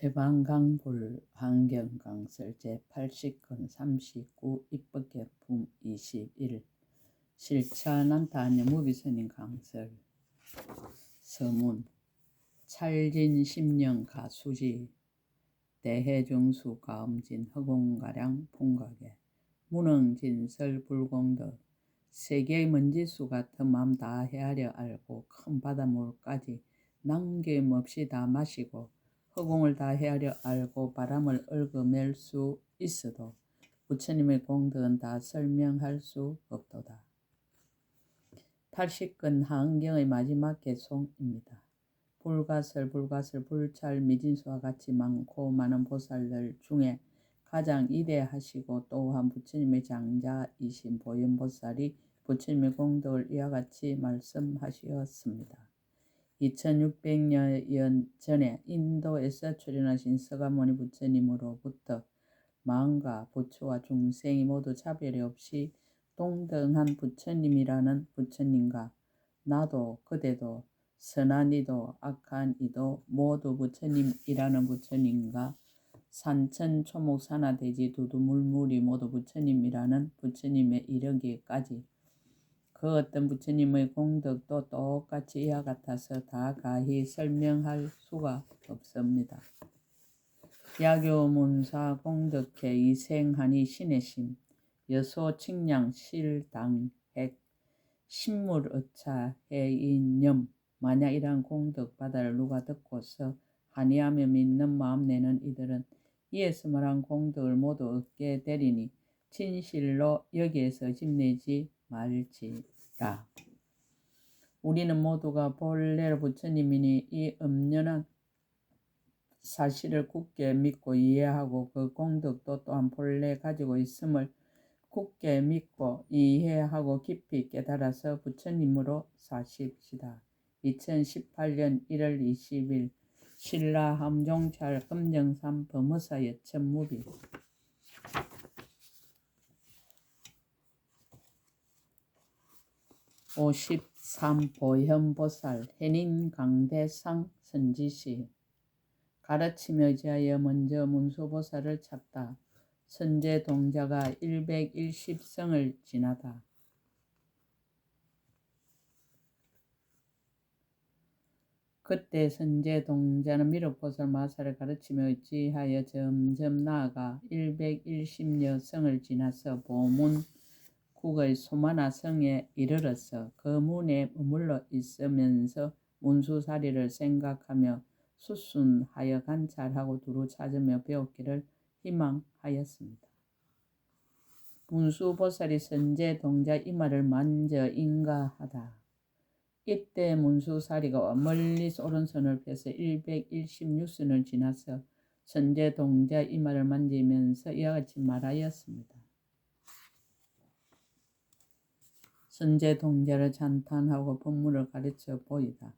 대방강불 환경강설 제80건 39 입법개품 21 실천한다녀 무비선인 강설 서문 찰진 10년 가수지 대해중수 가음진 허공가량 풍각에 무능진설 불공덕 세계의 먼지수 같은 맘 다 헤아려 알고 큰 바닷물까지 남김없이 다 마시고 허공을 다 헤아려 알고 바람을 얽어맬 수 있어도 부처님의 공덕은 다 설명할 수 없도다. 80건 하은경의 마지막 개송입니다. 불가설 불찰 미진수와 같이 많고 많은 보살들 중에 가장 이대하시고 또한 부처님의 장자이신 보현보살이 부처님의 공덕을 이와 같이 말씀하시었습니다. 2600년 전에 인도에서 출현하신 서가모니 부처님으로부터 마음과 부처와 중생이 모두 차별이 없이 동등한 부처님이라는 부처님과 나도 그대도 선한 이도 악한 이도 모두 부처님이라는 부처님과 산천 초목 산하대지 두두물물이 모두 부처님이라는 부처님에 이르기까지 그 어떤 부처님의 공덕도 똑같이 이와 같아서 다 가히 설명할 수가 없습니다. 야교문사 공덕회 이생하니 신의심 여소 칭량 실당핵 신물의차 해인념 만약 이러한 공덕 바다를 누가 듣고서 한이하며 믿는 마음 내는 이들은 이에서 말한 공덕을 모두 얻게 되리니 진실로 여기에서 힘내지 말지라. 우리는 모두가 본래로 부처님이니 이 엄연한 사실을 굳게 믿고 이해하고 그 공덕도 또한 본래 가지고 있음을 굳게 믿고 이해하고 깊이 깨달아서 부처님으로 사십시다. 2018년 1월 20일 신라 함종찰 금정산 범어사 여천무비 53 보현보살 해닌강대상 선지시 가르치며 의지하여 먼저 문수보살을 찾다. 선제동자가 110성을 지나다. 그때 선제동자는 미륵보살 마사를 가르치며 의지하여 점점 나아가 110여 성을 지나서 보문국의 소마나성에 이르러서 그 문에 머물러 있으면서 문수사리를 생각하며 수순하여 관찰하고 두루 찾으며 배웠기를 희망하였습니다. 문수보살이 선제동자 이마를 만져 인가하다. 이때 문수사리가 멀리 오른손을 펴서 116선을 지나서 선제동자 이마를 만지면서 이와 같이 말하였습니다. 선제동자를 찬탄하고 법문을 가르쳐 보이다.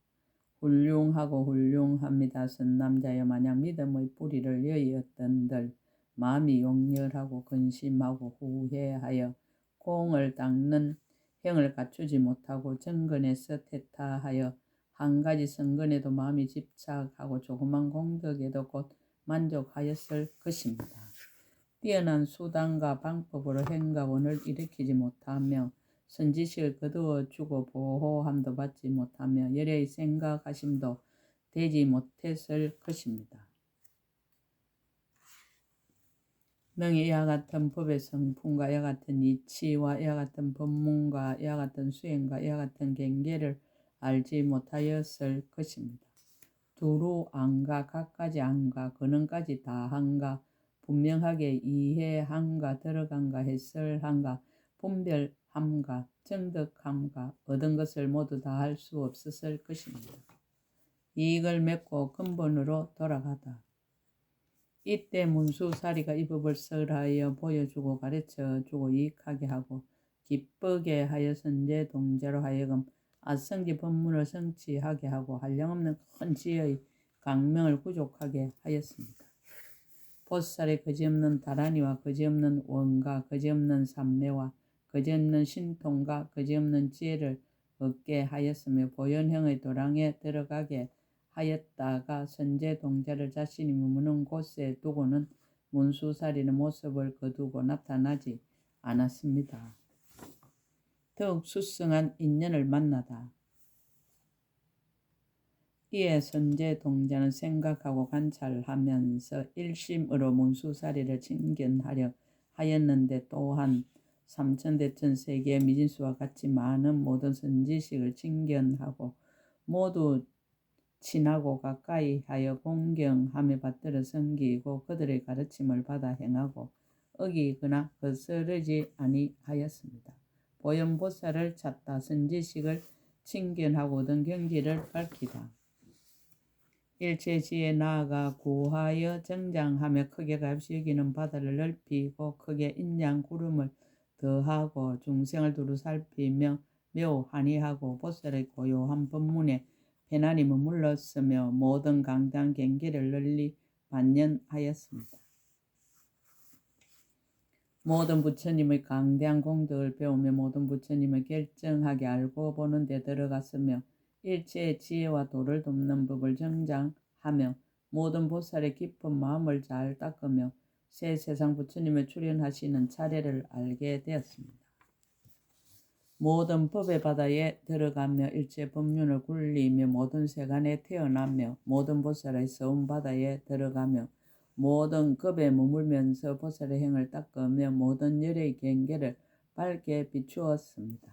훌륭하고 훌륭합니다. 선남자여 만약 믿음의 뿌리를 여의었던들 마음이 용렬하고 근심하고 후회하여 공을 닦는 행을 갖추지 못하고 정근에서 퇴타하여 한 가지 성근에도 마음이 집착하고 조그만 공덕에도 곧 만족하였을 것입니다. 뛰어난 수단과 방법으로 행가원을 일으키지 못하며 선지식을 거두어주고 보호함도 받지 못하며 열의 생각하심도 되지 못했을 것입니다. 능히 이와 같은 법의 성품과 이와 같은 이치와 이와 같은 법문과 이와 같은 수행과 이와 같은 경계를 알지 못하였을 것입니다. 두루 안가 각가지 안가 근원까지 다 한가 분명하게 이해한가 들어간가 해설한가 분별함가 정득함가 얻은 것을 모두 다 할 수 없었을 것입니다. 이익을 맺고 근본으로 돌아가다. 이때 문수사리가 이 법을 설하여 보여주고 가르쳐주고 이익하게 하고 기쁘게 하여 선제동자로 하여금 아성지 법문을 성취하게 하고 한량없는 큰 지혜의 강명을 구족하게 하였습니다. 보살의 거지없는 다라니와 거지없는 원과 거지없는 삼매와 거지없는 신통과 거지없는 지혜를 얻게 하였으며 보현형의 도량에 들어가게 하였다가 선제 동자를 자신이 머무는 곳에 두고는 문수살이는 모습을 거두고 나타나지 않았습니다. 더욱 수승한 인연을 만나다. 이에 선제 동자는 생각하고 관찰하면서 일심으로 문수살이를 친견하려 하였는데 또한 삼천대천 세계의 미진수와 같이 많은 모든 선지식을 친견하고 모두 친하고 가까이 하여 공경함에 받들어 섬기고 그들의 가르침을 받아 행하고 어기거나 거스르지 아니하였습니다. 보현보살을 찾다. 선지식을 친견하고 얻은 경지를 밝히다. 일체지에 나아가 구하여 정장하며 크게 값이 여기는 바다를 넓히고 크게 인양 구름을 더하고 중생을 두루 살피며 매우 한이하고 보살의 고요한 법문에 편안히 머물렀으며 모든 강단 경계를 널리 반연하였습니다. 모든 부처님의 강대한 공덕을 배우며 모든 부처님을 결정하게 알고 보는 데 들어갔으며 일체의 지혜와 도를 돕는 법을 정장하며 모든 보살의 깊은 마음을 잘 닦으며 새 세상 부처님의 출현하시는 차례를 알게 되었습니다. 모든 법의 바다에 들어가며 일체 법륜을 굴리며 모든 세간에 태어나며 모든 보살의 서운 바다에 들어가며 모든 급에 머물면서 보살의 행을 닦으며 모든 열의 경계를 밝게 비추었습니다.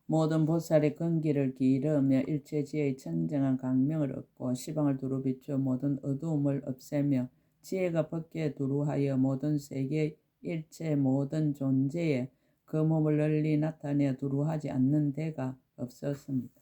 모든 보살의 근기를 기르며 일체지혜의 청정한 강명을 얻고 시방을 두루 비추어 모든 어두움을 없애며 지혜가 벗게 두루하여 모든 세계 일체 모든 존재에 그 몸을 널리 나타내 두루하지 않는 데가 없었습니다.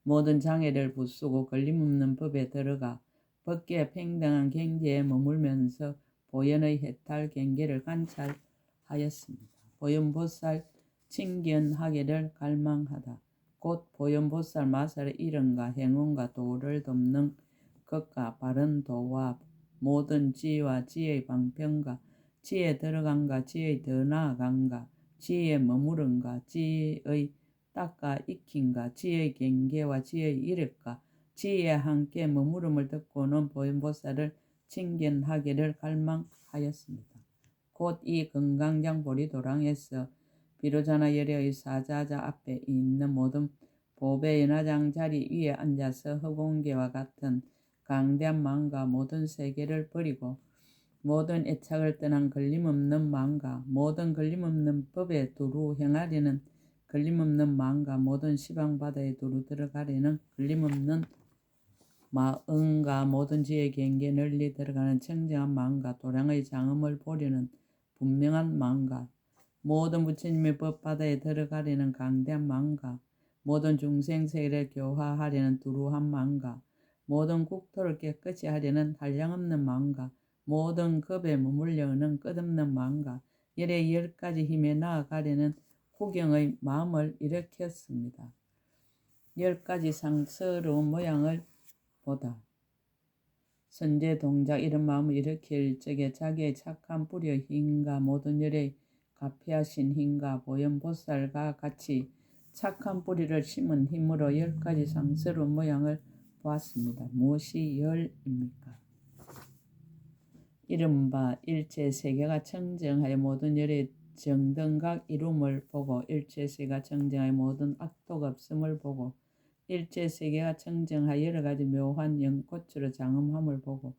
모든 장애를 부수고 걸림없는 법에 들어가 법계 평등한 경지에 머물면서 보현의 해탈 경계를 관찰하였습니다. 보현보살 친견하기를 갈망하다. 곧 보현보살 마살의 이름과 행운과 도를 돕는 것과 바른 도와 모든 지혜와 지혜의 방편과 지혜에 들어간가 지혜의 더 나아간가 지혜에 머무른가 지혜의 닦아 익힌가 지혜의 경계와 지혜의 이력과 지혜에 함께 머무름을 듣고는 보현보살을 친견하기를 갈망하였습니다. 곧 이 금강장 보리도랑에서 비로자나 열애의 사자자 앞에 있는 모든 보배 연화장 자리 위에 앉아서 허공계와 같은 강대한 마음과 모든 세계를 버리고 모든 애착을 떠난 걸림없는 마음과 모든 걸림없는 법에 두루 행하려는 걸림없는 마음과 모든 시방바다에 두루 들어가려는 걸림없는 마음과 모든 지혜의 경계에 널리 들어가는 청정한 마음과 도량의 장엄을 보려는 분명한 마음과 모든 부처님의 법바다에 들어가려는 강대한 마음과 모든 중생세계를 교화하려는 두루한 마음과 모든 국토를 깨끗이 하려는 한량없는 마음과 모든 급에 머물려는 끝없는 마음과 열의 10가지 힘에 나아가려는 구경의 마음을 일으켰습니다. 10가지 상스러운 모양을 보다. 선제 동작 이런 마음을 일으킬 적에 자기의 착한 뿌리의 힘과 모든 열의 가피하신 힘과 보현보살과 같이 착한 뿌리를 심은 힘으로 10가지 상스러운 모양을 보았습니다. 무엇이 열입니까? 이른바 일체 세계가 청정하여 모든 열의 정등각 이룸을 보고 일체 세계가 청정하여 모든 악도가 없음을 보고 일체 세계가 청정하여 여러 가지 묘한 연꽃으로 장엄함을 보고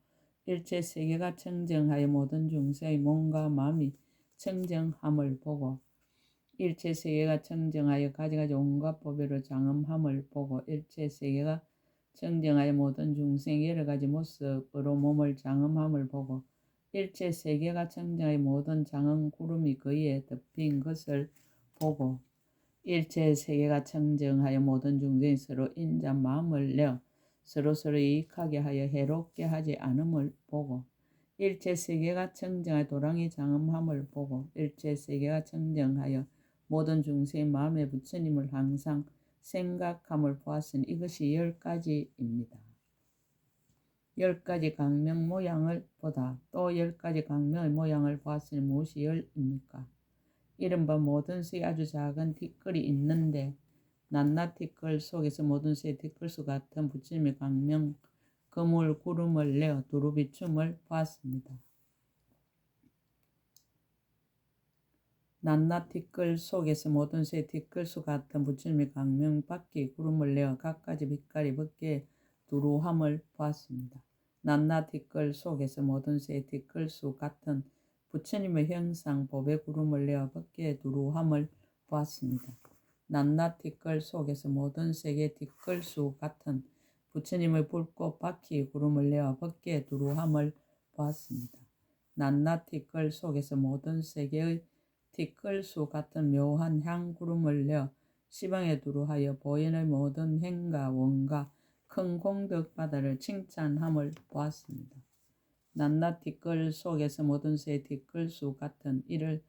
일체 세계가 청정하여 모든 중생의 몸과 마음이 청정함을 보고 일체 세계가 청정하여 가지가지 온갖 보배로 장엄함을 보고 일체 세계가 청정하여 모든 중생의 여러 가지 모습으로 몸을 장엄함을 보고 일체 세계가 청정하여 모든 장엄 구름이 그위에 덮인 것을 보고 일체 세계가 청정하여 모든 중생이 서로 인자 마음을 내어 서로서로 이익하게 하여 해롭게 하지 않음을 보고 일체 세계가 청정하여 도랑이 장엄함을 보고 일체 세계가 청정하여 모든 중생의 마음에 부처님을 항상 생각함을 보았으니 이것이 10가지입니다. 10가지 강명 모양을 보다. 또 10가지 강명의 모양을 보았으니 무엇이 열입니까? 이른바 모든 수의 아주 작은 티끌이 있는데 낱낱 티끌 속에서 모든 새의 티끌수 같은 부처님의 광명 그물 구름을 내어 두루 비춤을 보았습니다. 낱낱 티끌 속에서 모든 새의 티끌수 같은 부처님의 광명 바퀴 구름을 내어 갖가지 빛깔이 벗게 두루함을 보았습니다. 낱낱 티끌 속에서 모든 새의 티끌수 같은 부처님의 형상 보배 구름을 내어 벗게 두루함을 보았습니다. 낱낱 티끌 속에서 모든 색의 티끌수 같은 부처님의 불꽃 바퀴 구름을 내어 벗게 두루함을 보았습니다. 낱낱 티끌 속에서 모든 세계의 티끌수 같은 묘한 향 구름을 내어 시방에 두루하여 보현의 모든 행과 원과 큰 공덕 바다를 칭찬함을 보았습니다. 낱낱 티끌 속에서 모든 새의 티끌수 같은 이를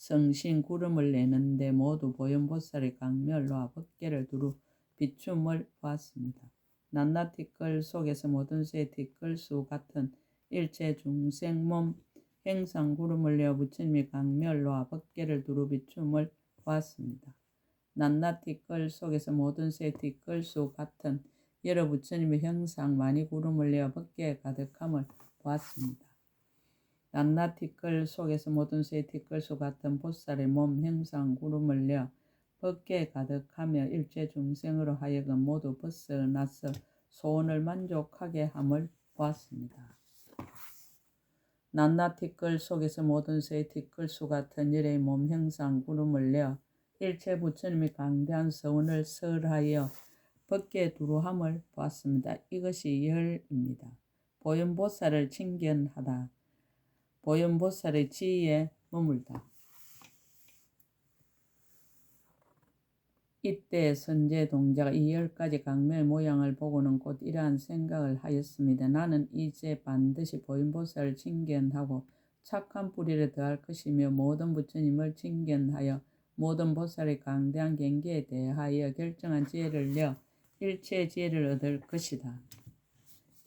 성신 구름을 내는데 모두 보현보살의 강멸로와 법계를 두루 비춤을 보았습니다. 낱낱 티끌 속에서 모든 새의 티끌수 같은 일체 중생 몸 행상 구름을 내어 부처님의 강멸로와 법계를 두루 비춤을 보았습니다. 낱낱 티끌 속에서 모든 새의 티끌수 같은 여러 부처님의 형상 많이 구름을 내어 법계에 가득함을 보았습니다. 낱낱 티끌 속에서 모든 새의 티끌수 같은 보살의 몸 형상 구름을 내어 법계에 가득하며 일체 중생으로 하여금 모두 벗어나서 소원을 만족하게 함을 보았습니다. 낱낱 티끌 속에서 모든 새의 티끌수 같은 열의 몸 형상 구름을 내어 일체 부처님의 강대한 서원을 설하여 법계에 두루함을 보았습니다. 이것이 열입니다. 보현보살을 칭견하다. 보현보살의 지위에 머물다. 이때 선제 동자가 이 10가지 강명의 모양을 보고는 곧 이러한 생각을 하였습니다. 나는 이제 반드시 보현보살을 칭견하고 착한 뿌리를 더할 것이며 모든 부처님을 칭견하여 모든 보살의 강대한 경계에 대하여 결정한 지혜를 내어 일체 지혜를 얻을 것이다.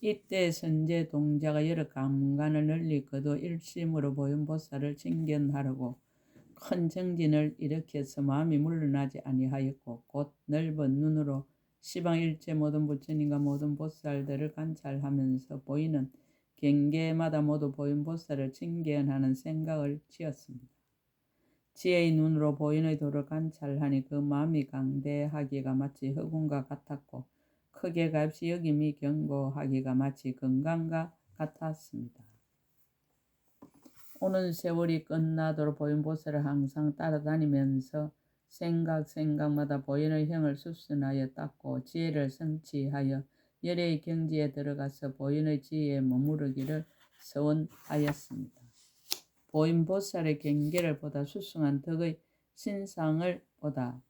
이때 선제 동자가 여러 감관을 널리 거둬 일심으로 보현보살을 칭견하려고 큰 정진을 일으켜서 마음이 물러나지 아니하였고 곧 넓은 눈으로 시방 일체 모든 부처님과 모든 보살들을 관찰하면서 보이는 경계마다 모두 보현보살을 칭견하는 생각을 지었습니다. 지혜의 눈으로 보현의 도를 관찰하니 그 마음이 강대하기가 마치 허공과 같았고 크게 값이 여김이 견고하기가 마치 건강과 같았습니다. 오는 세월이 끝나도록 보현보살을 항상 따라다니면서 생각마다 보현의 형을 수순하여 닦고 지혜를 성취하여 열의 경지에 들어가서 보현의 지혜에 머무르기를 서원하였습니다. 보현보살의 경계를 보다 수승한 덕의 신상을 보다.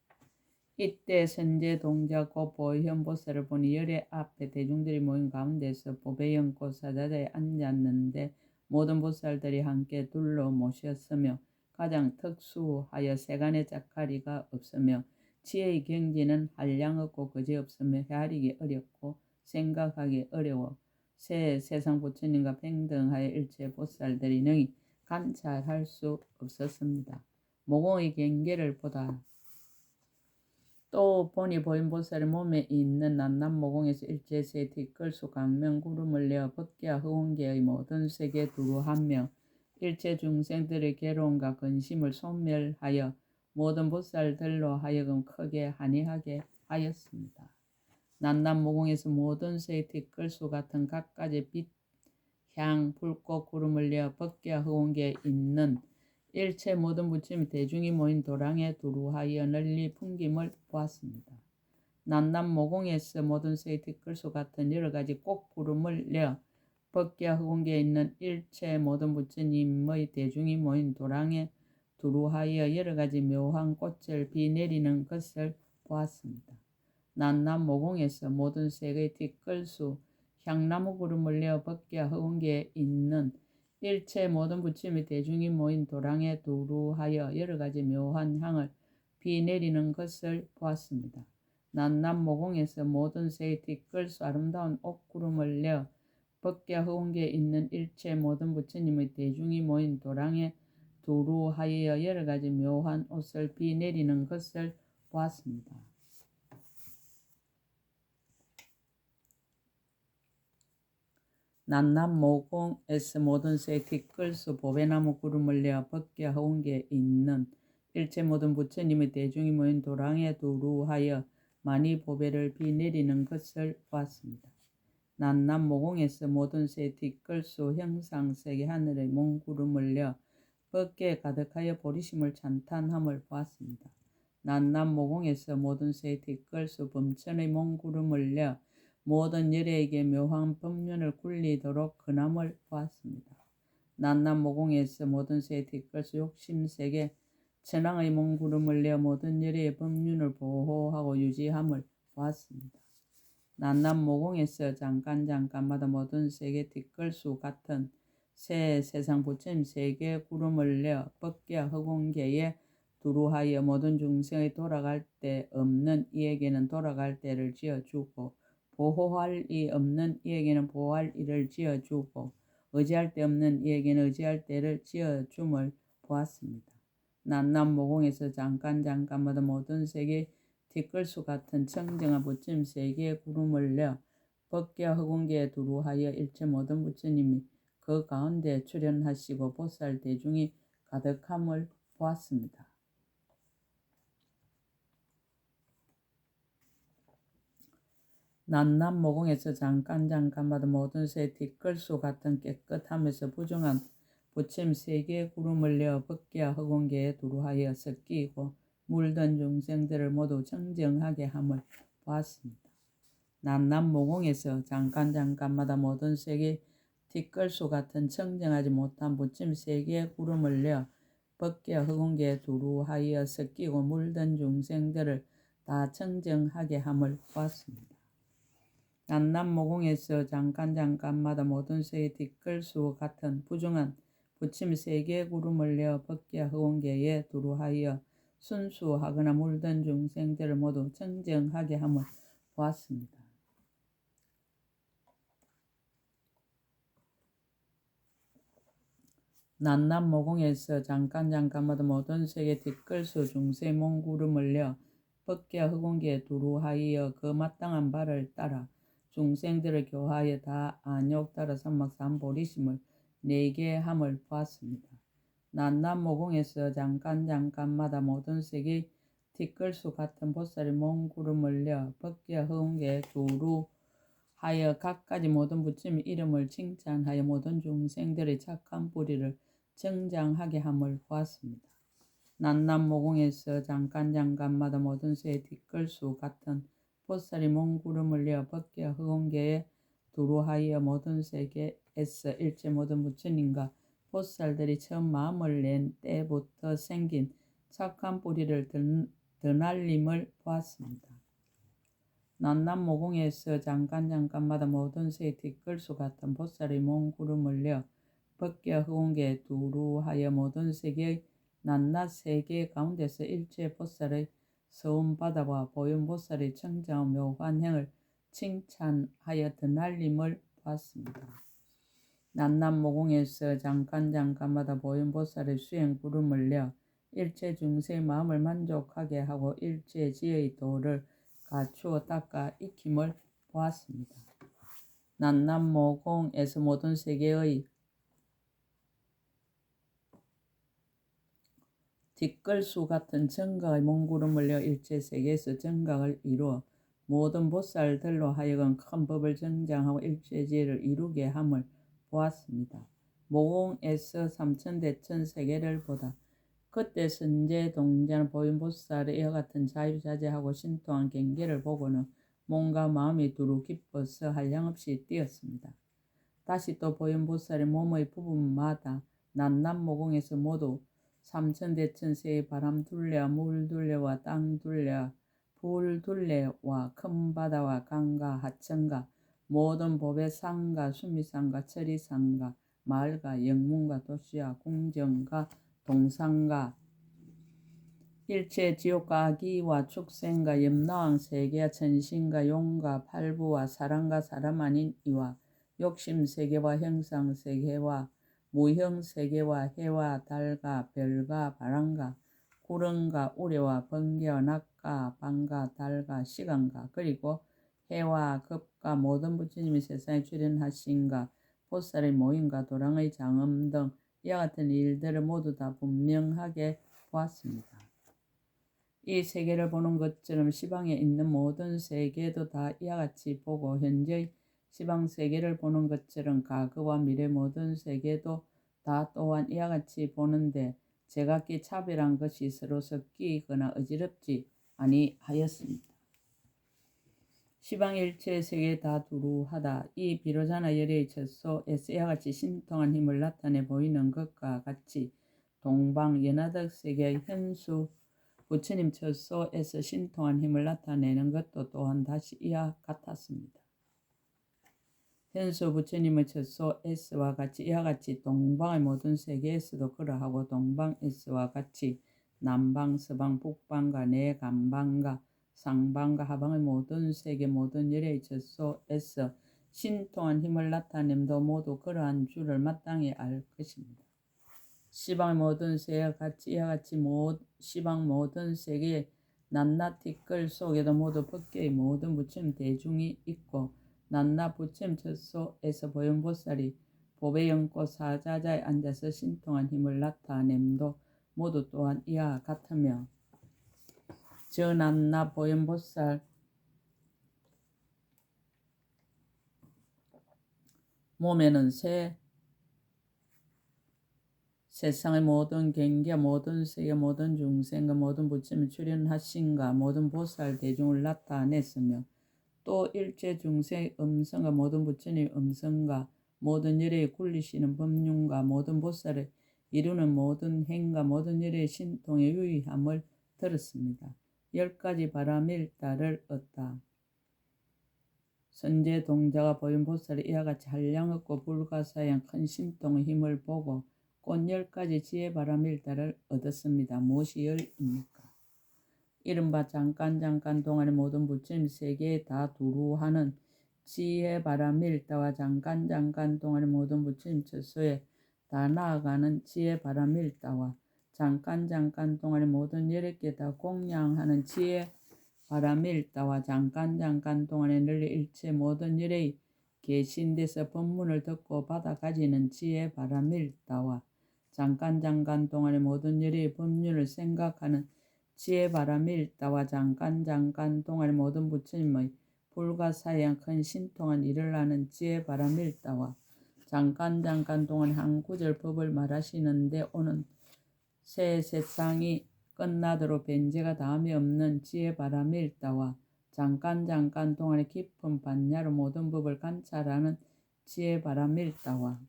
이때 선제 동자 곧 보현보살을 보니 열의 앞에 대중들이 모인 가운데서 보배연꽃 사자자에 앉았는데 모든 보살들이 함께 둘러 모셨으며 가장 특수하여 세간의 짝가리가 없으며 지혜의 경지는 한량 없고 그지없으며 헤아리기 어렵고 생각하기 어려워 세상 부처님과 평등하여 일체 보살들이 능히 관찰할 수 없었습니다. 모공의 경계를 보다. 또 보니 보현보살의 몸에 있는 낱낱 모공에서 일체세의 티끌수 강명 구름을 내어 법계와 허공계의 모든 세계에 두루하며 일체 중생들의 괴로움과 근심을 소멸하여 모든 보살들로 하여금 크게 한이하게 하였습니다. 낱낱 모공에서 모든 새의 티끌수 같은 갖가지 빛, 향, 불꽃 구름을 내어 법계와 허공계에 있는 일체 모든 부처님이 대중이 모인 도랑에 두루하여 널리 풍김을 보았습니다. 낱낱 모공에서 모든 새의 티끌수 같은 여러 가지 꽃구름을 내어 법계와 허공계에 있는 일체 모든 부처님의 대중이 모인 도랑에 두루하여 여러 가지 묘한 꽃을 비 내리는 것을 보았습니다. 낱낱 모공에서 모든 색의 티끌수 향나무 구름을 내어 법계와 허공계에 있는 일체 모든 부처님의 대중이 모인 도랑에 두루하여 여러 가지 묘한 향을 비 내리는 것을 보았습니다. 낱낱 모공에서 모든 새의 티끌수 아름다운 옷구름을 내어 법계와 허공계에 있는 일체 모든 부처님의 대중이 모인 도랑에 두루하여 여러 가지 묘한 옷을 비 내리는 것을 보았습니다. 난남 모공에서 모든 새 티끌수 보배나무 구름을 내어 법궤 허공계에 있는 일체 모든 부처님의 대중이 모인 도랑에 두루하여 많이 보배를 비 내리는 것을 보았습니다. 난남 모공에서 모든 새 티끌수 형상색의 하늘의 몽구름을 내어 법궤에 가득하여 보리심을 찬탄함을 보았습니다. 난남 모공에서 모든 새 티끌수 범천의 몽구름을 내어 모든 열애에게 묘한 법륜을 굴리도록 근함을 보았습니다. 난남 모공에서 모든 새 티끌수 욕심색에 천왕의 몽구름을 내어 모든 열애의 법륜을 보호하고 유지함을 보았습니다. 난남 모공에서 잠깐마다 모든 세계 티끌수 같은 새 세상 부처님 세계 구름을 내어 법궤 허공계에 두루하여 모든 중생의 돌아갈 데 없는 이에게는 돌아갈 때를 지어주고 보호할 이 없는 이에게는 보호할 이를 지어주고 의지할 데 없는 이에게는 의지할 때를 지어줌을 보았습니다. 난남 모공에서 잠깐마다 모든 세계 티끌수 같은 청정한 부처님 세계의 구름을 내어 법궤 허공계에 두루하여 일체 모든 부처님이 그 가운데 출현하시고 보살 대중이 가득함을 보았습니다. 난남 모공에서 잠깐마다 모든 새 티끌수 같은 깨끗함에서 부정한 부처님 세계의 구름을 내어 법궤 허공계에 두루하여 섞이고 물든 중생들을 모두 청정하게 함을 보았습니다. 난남 모공에서 잠깐마다 모든 세계 티끌수 같은 청정하지 못한 부처님 세계의 구름을 내어 법궤 허공계에 두루하여 섞이고 물든 중생들을 다 청정하게 함을 보았습니다. 난남 모공에서 잠깐마다 모든 세계 티끌수 같은 부정한 부처님 세계의 구름을 내어 법궤 허공계에 두루하여 순수하거나 물든 중생들을 모두 청정하게 함을 보았습니다. 난남 모공에서 잠깐마다 모든 세계 티끌수 중생 몽구름을 내어 법궤 허공계에 두루하여 그 마땅한 바를 따라 중생들을 교하여 다 안욕 따라 삼막삼 보리심을 내게 함을 보았습니다. 난남 모공에서 잠깐마다 모든 세계 티끌수 같은 보살의 몽구름을 내어 법궤 허공계에 두루하여 각가지 모든 부처님 이름을 칭찬하여 모든 중생들의 착한 뿌리를 정장하게 함을 보았습니다. 난남 모공에서 잠깐마다 모든 새 티끌수 같은 보살의 몽구름을 내어 법궤 허공계에 두루하여 모든 세계에서 일체 모든 부처님과 보살들이 처음 마음을 낸 때부터 생긴 착한 뿌리를 드날림을 보았습니다. 난남 모공에서 잠깐마다 모든 새 티끌수 같은 보살의 몽구름을 내어 법궤 허공계에 두루하여 모든 세계의 낱낱 세계 가운데서 일체 보살의 서운바다와 보현보살의 청정한 묘한 행을 칭찬하여 드날림을 보았습니다. 난남 모공에서 잠깐마다 보현보살의 수행 구름을 내어 일체 중생의 마음을 만족하게 하고 일체 지혜의 도를 갖추어 닦아 익힘을 보았습니다. 난남 모공에서 모든 세계의 티끌수 같은 정각의 몽구름을 내어 일체 세계에서 정각을 이루어 모든 보살들로 하여금 큰 법을 정장하고 일체 지혜를 이루게 함을 보았습니다. 모공에서 삼천대천 세계를 보다 그때 선제 동자는 보현보살의 이와 같은 자유자재하고 신통한 경계를 보고는 몸과 마음이 두루 기뻐서 한량없이 뛰었습니다. 다시 또 보현보살의 몸의 부분마다 난남 모공에서 모두 삼천대천세의 바람둘레와 물둘레와 땅둘레와 불둘레와 큰 바다와 강과 하천과 모든 법의 산과 수미산과 철이산과 마을과 영문과 도시와 궁정과 동산과 일체 지옥과 아기와 축생과 염라왕 세계와 천신과 용과 팔부와 사람과 사람 아닌 이와 욕심세계와 형상세계와 무형세계와 해와 달과 별과 바람과 구름과 우레와 번개와 낮과 밤과 달과 시간과 그리고 해와 급과 모든 부처님이 세상에 출현하신가 보살의 모임과 도랑의 장엄 등 이와 같은 일들을 모두 다 분명하게 보았습니다. 이 세계를 보는 것처럼 시방에 있는 모든 세계도 다 이와 같이 보고 현재의 시방 세계를 보는 것처럼 과거와 미래 모든 세계도 다 또한 이와 같이 보는데 제각기 차별한 것이 서로 섞이거나 어지럽지 아니하였습니다. 시방 일체 세계 다 두루하다. 이 비로자나 열의 젖소에서 이와 같이 신통한 힘을 나타내 보이는 것과 같이 동방 연화덕 세계의 현수 부처님 젖소에서 신통한 힘을 나타내는 것도 또한 다시 이와 같았습니다. 현수 부처님의 젖소에서와 같이 이와 같이 동방의 모든 세계에서도 그러하고 동방에서와 같이 남방, 서방, 북방과 내간방과 상방과 하방의 모든 세계 모든 열의 젖소에서 신통한 힘을 나타냄도 모두 그러한 줄을 마땅히 알 것입니다. 시방의 모든 세계와 같이 이와 같이 시방 모든 세계의 낱낱 뒷글 속에도 모두 법계의 모든 부처님 대중이 있고 낱낱 부처님 젖소에서 보현보살이 보배 연꽃 사자자에 앉아서 신통한 힘을 나타냄도 모두 또한 이와 같으며 저 낱낱 보현보살 몸에는 세상의 모든 경계, 모든 세계, 모든 중생과 모든 부처님이 출현하신가 모든 보살 대중을 나타냈으며 또 일체 중생의 음성과 모든 부처님의 음성과 모든 열의 굴리시는 법륜과 모든 보살의 이루는 모든 행과 모든 열의 신통의 유의함을 들었습니다. 10가지 바라밀다를 얻다. 선제 동자가 보인 보살이 이와 같이 한량없고 불가사의한 큰 신통의 힘을 보고 꽃 10가지 지혜 바라밀다를 얻었습니다. 무엇이 열입니까? 이른바 잠깐 동안의 모든 부처님 세계에 다 두루하는 지혜 바라밀다와 잠깐 동안의 모든 부처님 젖소에 다 나아가는 지혜 바라밀다와 잠깐 동안의 모든 11개 다 공양하는 지혜 바라밀다와 잠깐 동안에 널리 일체 모든 열의 계신 데서 법문을 듣고 받아 가지는 지혜 바라밀다와 잠깐 동안의 모든 열의 법륜을 생각하는 지혜 바라밀다와 잠깐 동안의 모든 부처님의 불가사의한 큰 신통한 일을 하는 지혜 바라밀다와 잠깐 동안의 한 구절 법을 말하시는데 오는 새 세상이 끝나도록 변제가 다음이 없는 지혜 바라밀다와 잠깐 동안의 깊은 반야로 모든 법을 관찰하는 지혜 바라밀다와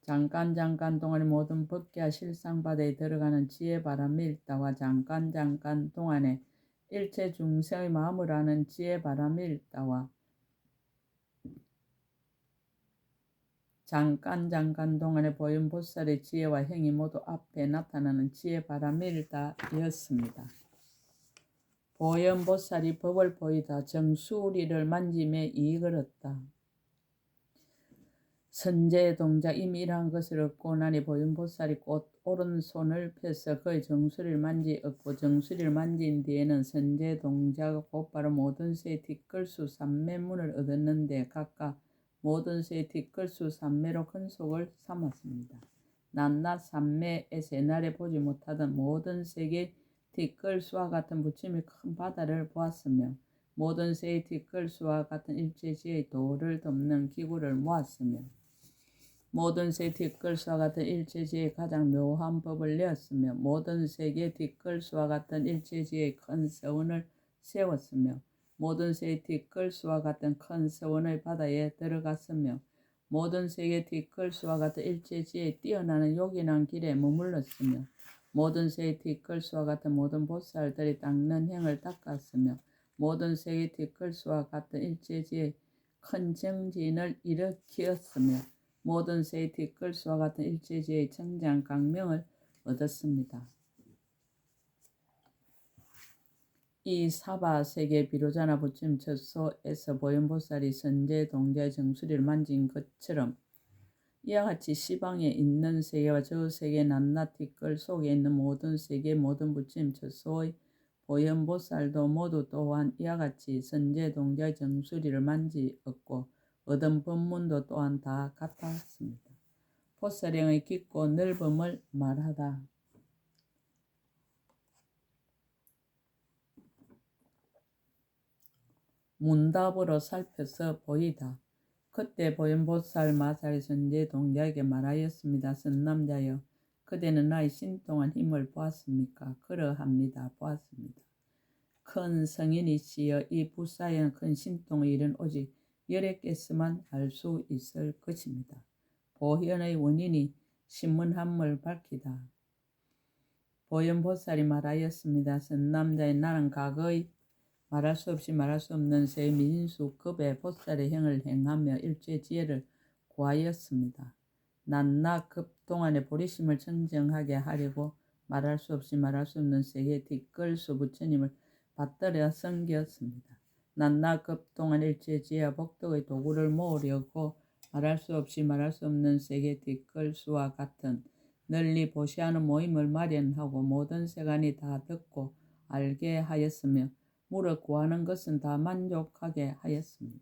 잠깐 동안의 모든 법계와 실상바다에 들어가는 지혜 바라밀다와 잠깐 동안에 일체 중생의 마음을 아는 지혜 바라밀다와 잠깐 동안에 보인 보살의 지혜와 행이 모두 앞에 나타나는 지혜 바라밀다였습니다. 보현 보살이 법을 보이다 정수리를 만짐에 이익을 얻다. 선제 동자 이미 이러한 것을 얻고 나니 보현 보살이 곧 오른손을 펴서 그의 정수리를 만지었고 정수리를 만진 뒤에는 선제 동자가 곧바로 모든 새의 뒷걸수 삼매문을 얻었는데 각각 모든 새의 뒷걸수 삼매로 큰 속을 삼았습니다. 낱낱 삼매에서 옛날에 보지 못하던 모든 세계의 뒷걸수와 같은 부처님의 큰 바다를 보았으며 모든 새의 뒷걸수와 같은 일체지의 도를 덮는 기구를 모았으며 모든 새 뒷걸수와 같은 일체지의 가장 묘한 법을 내었으며 모든 세계의 뒷걸수와 같은 일체지의 큰 서원을 세웠으며 모든 새의 뒷걸수와 같은 큰 서원의 바다에 들어갔으며 모든 세계의 뒷걸수와 같은 일체지의 뛰어나는 요긴한 길에 머물렀으며 모든 새의 뒷걸수와 같은 모든 보살들이 닦는 행을 닦았으며 모든 새의 뒷걸수와 같은 일체지의 큰 정진을 일으켰으며 모든 새의 뒷걸수와 같은 일체지의 청장 강명을 얻었습니다. 이 사바세계 비로자나 부처님 젖소에서 보현보살이 선제 동자의 정수리를 만진 것처럼 이와 같이 시방에 있는 세계와 저 세계 낱낱 뒷걸 속에 있는 모든 세계 모든 부처님 젖소의 보현보살도 모두 또한 이와 같이 선제 동자의 정수리를 만지었고 얻은 법문도 또한 다 같았습니다. 포사령의 깊고 넓음을 말하다. 문답으로 살펴서 보이다. 그때 보현보살 마살 선제 동자에게 말하였습니다. 선남자여, 그대는 나의 신통한 힘을 보았습니까? 그러합니다. 보았습니다. 큰 성인이시여, 이 부사의 큰 신통의 일은 오직 열애께서만 알 수 있을 것입니다. 보현의 원인이 신문함을 밝히다. 보현보살이 말하였습니다. 선남자의 나는 과거의 말할 수 없이 말할 수 없는 새 민수 급의 보살의 행을 행하며 일체 지혜를 구하였습니다. 난나 급 동안의 보리심을 청정하게 하려고 말할 수 없이 말할 수 없는 세계 뒷걸수 부처님을 받들어 섬겼습니다. 난나 급 동안 일체 지혜와 복덕의 도구를 모으려고 말할 수 없이 말할 수 없는 세계 뒷걸수와 같은 널리 보시하는 모임을 마련하고 모든 세간이 다 듣고 알게 하였으며 물어 구하는 것은 다 만족하게 하였습니다.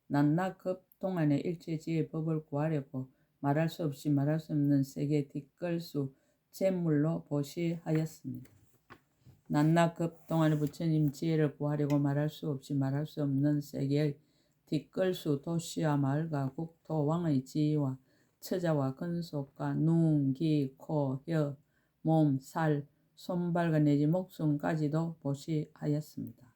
난나 급 동안의 일체지의 법을 구하려고 말할 수 없이 말할 수 없는 세계 뒷걸수 제물로 보시하였습니다. 난나 급 동안의 부처님 지혜를 구하려고 말할 수 없이 말할 수 없는 세계의 뒷걸수 도시와 마을과 국토 왕의 지위와 처자와 근속과 눈, 귀, 코, 혀, 몸, 살, 손발과 내지 목숨까지도 보시하였습니다.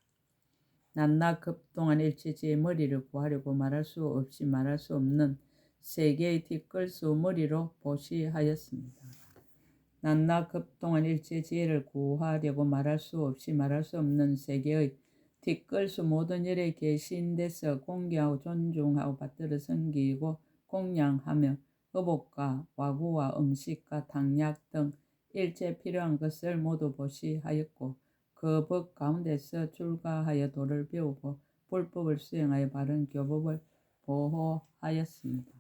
난나 급 동안 일체지의 머리를 구하려고 말할 수 없이 말할 수 없는 세계의 뒷걸수 머리로 보시하였습니다. 난나 급 동안 일체지혜를 구하려고 말할 수 없이 말할 수 없는 세계의 뒷걸수 모든 열에 계신 데서 공경하고 존중하고 받들어 섬기고供養하며 의복과 와구와 음식과 당약 등 일체 필요한 것을 모두 보시하였고 그 법 가운데서 출가하여 도를 배우고 불법을 수행하여 바른 교법을 보호하였습니다.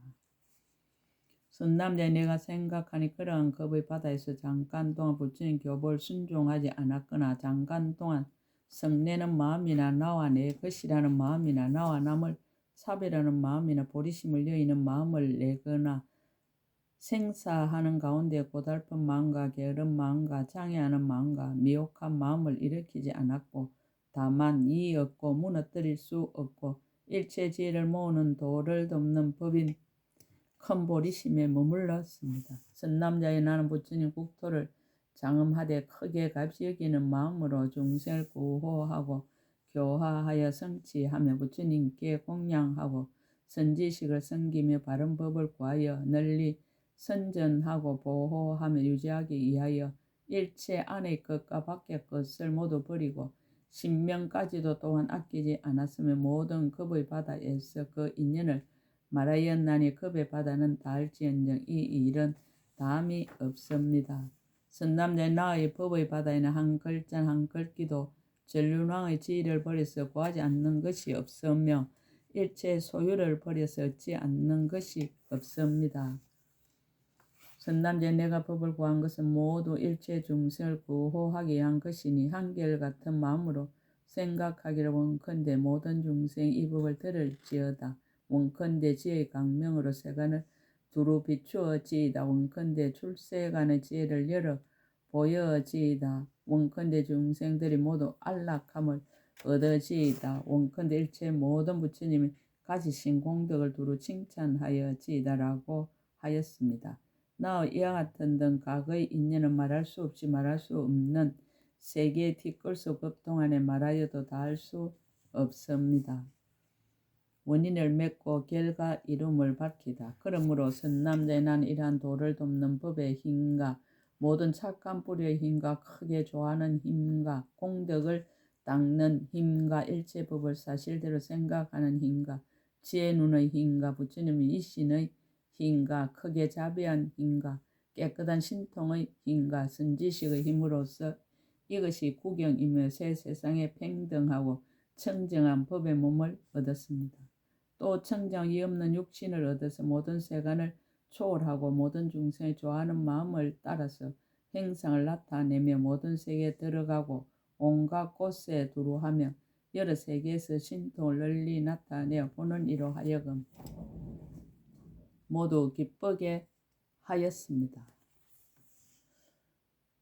선남자 내가 생각하니 그러한 겁의 바다에서 잠깐 동안 부처님 교법을 순종하지 않았거나 잠깐 동안 성내는 마음이나 나와 내 것이라는 마음이나 나와 남을 사별하는 마음이나 보리심을 여의는 마음을 내거나 생사하는 가운데 고달픈 마음과 게으른 마음과 장애하는 마음과 미혹한 마음을 일으키지 않았고 다만 이의 없고 무너뜨릴 수 없고 일체 지혜를 모으는 도를 돕는 법인 큰 보리심에 머물렀습니다. 선남자의 나는 부처님 국토를 장엄하되 크게 값이 여기는 마음으로 중생을 구호하고 교화하여 성취하며 부처님께 공양하고 선지식을 섬기며 바른 법을 구하여 널리 선전하고 보호하며 유지하기 위하여 일체 안의 것과 밖의 것을 모두 버리고 신명까지도 또한 아끼지 않았으며 모든 급의 바다에서 그 인연을 말하였나니 급의 바다는 닿을지언정 이 일은 다함이 없습니다. 선남자의 나의 법의 바다에는 한 글자 한 글귀도 전륜왕의 지위를 버려서 구하지 않는 것이 없으며 일체 소유를 버려서 얻지 않는 것이 없습니다. 선남자의 내가 법을 구한 것은 모두 일체 중생을 구호하기 위한 것이니 한결같은 마음으로 생각하기를 원컨대 모든 중생이 이 법을 들을지어다. 원컨대 지혜의 강명으로 세간을 두루 비추어지이다. 원컨대 출세간의 지혜를 열어 보여지이다. 원컨대 중생들이 모두 안락함을 얻어지이다. 원컨대 일체 모든 부처님이 가지신 공덕을 두루 칭찬하여지이다라고 하였습니다. 나의 이와 같은 등 과거의 인연은 말할 수 없이 말할 수 없는 세계의 뒷걸수 법 동안에 말하여도 다 할 수 없습니다. 원인을 맺고 결과 이름을 밝히다. 그러므로 선남자의 나는 이러한 도를 돕는 법의 힘과 모든 착한 뿌리의 힘과 크게 좋아하는 힘과 공덕을 닦는 힘과 일체 법을 사실대로 생각하는 힘과 지혜 눈의 힘과 부처님의 이신의 힘과 크게 자비한 힘과 깨끗한 신통의 힘과 선지식의 힘으로써 이것이 구경이며 새 세상에 평등하고 청정한 법의 몸을 얻었습니다. 또 청정이 없는 육신을 얻어서 모든 세간을 초월하고 모든 중생이 좋아하는 마음을 따라서 행상을 나타내며 모든 세계에 들어가고 온갖 곳에 두루하며 여러 세계에서 신통을 널리 나타내어 보는 이로 하여금 모두 기쁘게 하였습니다.